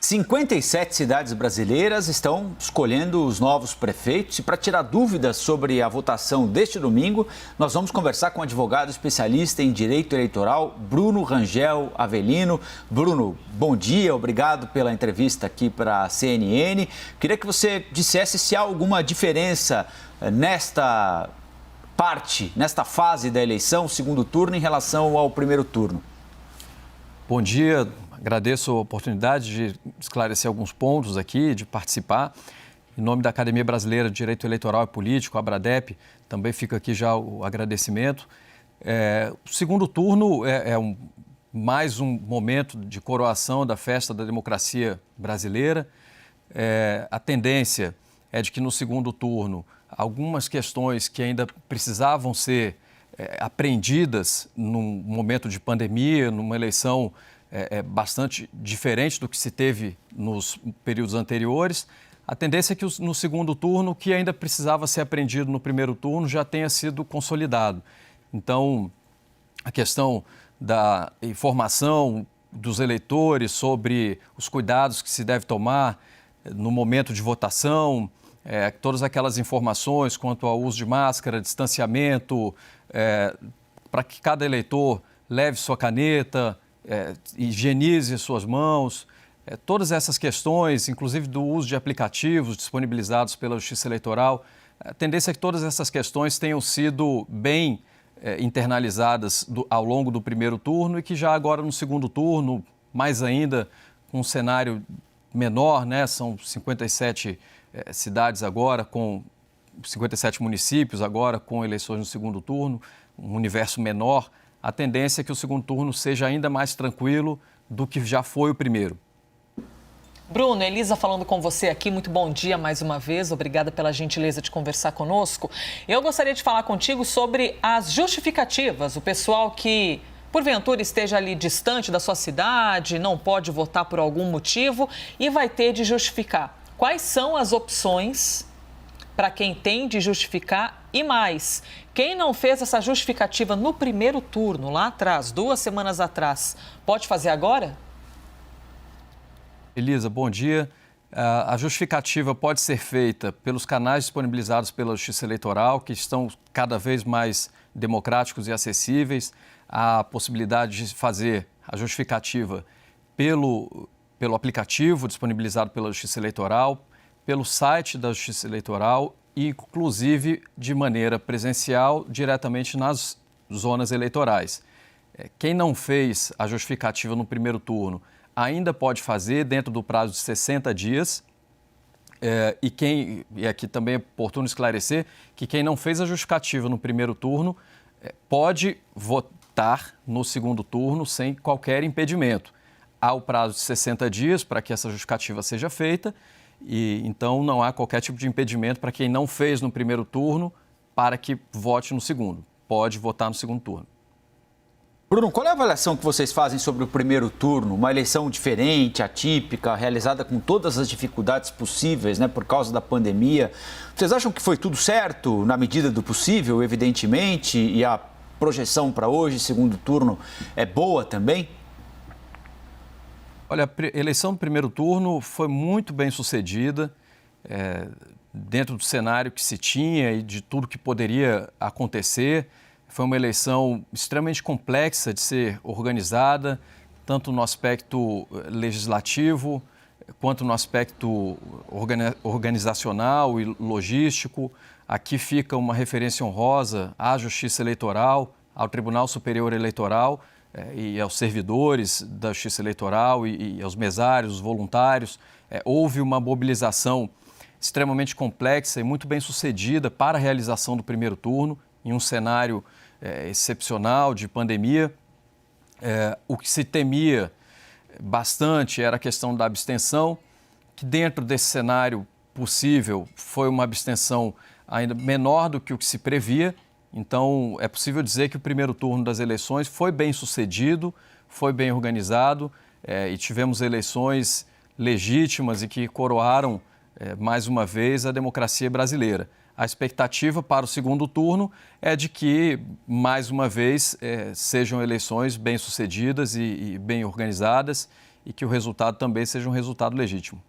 57 cidades brasileiras estão escolhendo os novos prefeitos e para tirar dúvidas sobre a votação deste domingo, nós vamos conversar com o advogado especialista em direito eleitoral, Bruno Rangel Avelino. Bruno, bom dia, obrigado pela entrevista aqui para a CNN. Queria que você dissesse se há alguma diferença nesta fase da eleição, segundo turno, em relação ao primeiro turno. Bom dia. Agradeço a oportunidade de esclarecer alguns pontos aqui, de participar. Em nome da Academia Brasileira de Direito Eleitoral e Político, a ABRADEP, também fica aqui já o agradecimento. O segundo turno mais um momento de coroação da festa da democracia brasileira. A tendência é de que no segundo turno algumas questões que ainda precisavam ser apreendidas num momento de pandemia, numa eleição bastante diferente do que se teve nos períodos anteriores. A tendência é que no segundo turno, o que ainda precisava ser aprendido no primeiro turno já tenha sido consolidado. Então, a questão da informação dos eleitores sobre os cuidados que se deve tomar no momento de votação, todas aquelas informações quanto ao uso de máscara, distanciamento, para que cada eleitor leve sua caneta, higienize suas mãos, todas essas questões, inclusive do uso de aplicativos disponibilizados pela Justiça Eleitoral, a tendência é que todas essas questões tenham sido bem internalizadas ao longo do primeiro turno e que já agora no segundo turno, mais ainda com um cenário menor, né? São 57 cidades agora, com 57 municípios agora com eleições no segundo turno, um universo menor. A tendência é que o segundo turno seja ainda mais tranquilo do que já foi o primeiro. Bruno, Elisa falando com você aqui, muito bom dia mais uma vez, obrigada pela gentileza de conversar conosco. Eu gostaria de falar contigo sobre as justificativas, o pessoal que porventura esteja ali distante da sua cidade, não pode votar por algum motivo e vai ter de justificar. Quais são as opções para quem tem de justificar e mais? Quem não fez essa justificativa no primeiro turno, lá atrás, 2 semanas atrás, pode fazer agora? Elisa, bom dia. A justificativa pode ser feita pelos canais disponibilizados pela Justiça Eleitoral, que estão cada vez mais democráticos e acessíveis. A possibilidade de fazer a justificativa pelo aplicativo disponibilizado pela Justiça Eleitoral, pelo site da Justiça Eleitoral e, inclusive, de maneira presencial, diretamente nas zonas eleitorais. Quem não fez a justificativa no primeiro turno ainda pode fazer dentro do prazo de 60 dias. E aqui também é oportuno esclarecer que quem não fez a justificativa no primeiro turno pode votar no segundo turno sem qualquer impedimento. Há o prazo de 60 dias para que essa justificativa seja feita. E, então, não há qualquer tipo de impedimento para quem não fez no primeiro turno para que vote no segundo. Pode votar no segundo turno. Bruno, qual é a avaliação que vocês fazem sobre o primeiro turno? Uma eleição diferente, atípica, realizada com todas as dificuldades possíveis, né, por causa da pandemia. Vocês acham que foi tudo certo, na medida do possível, evidentemente, e a projeção para hoje, segundo turno, é boa também? Olha, a eleição do primeiro turno foi muito bem sucedida, dentro do cenário que se tinha e de tudo que poderia acontecer. Foi uma eleição extremamente complexa de ser organizada, tanto no aspecto legislativo, quanto no aspecto organizacional e logístico. Aqui fica uma referência honrosa à Justiça Eleitoral, ao Tribunal Superior Eleitoral, e aos servidores da Justiça Eleitoral e aos mesários, os voluntários. Houve uma mobilização extremamente complexa e muito bem sucedida para a realização do primeiro turno, em um cenário excepcional de pandemia. O que se temia bastante era a questão da abstenção, que dentro desse cenário possível foi uma abstenção ainda menor do que o que se previa. Então, é possível dizer que o primeiro turno das eleições foi bem sucedido, foi bem organizado e tivemos eleições legítimas e que coroaram mais uma vez a democracia brasileira. A expectativa para o segundo turno é de que, mais uma vez, sejam eleições bem-sucedidas e bem organizadas e que o resultado também seja um resultado legítimo.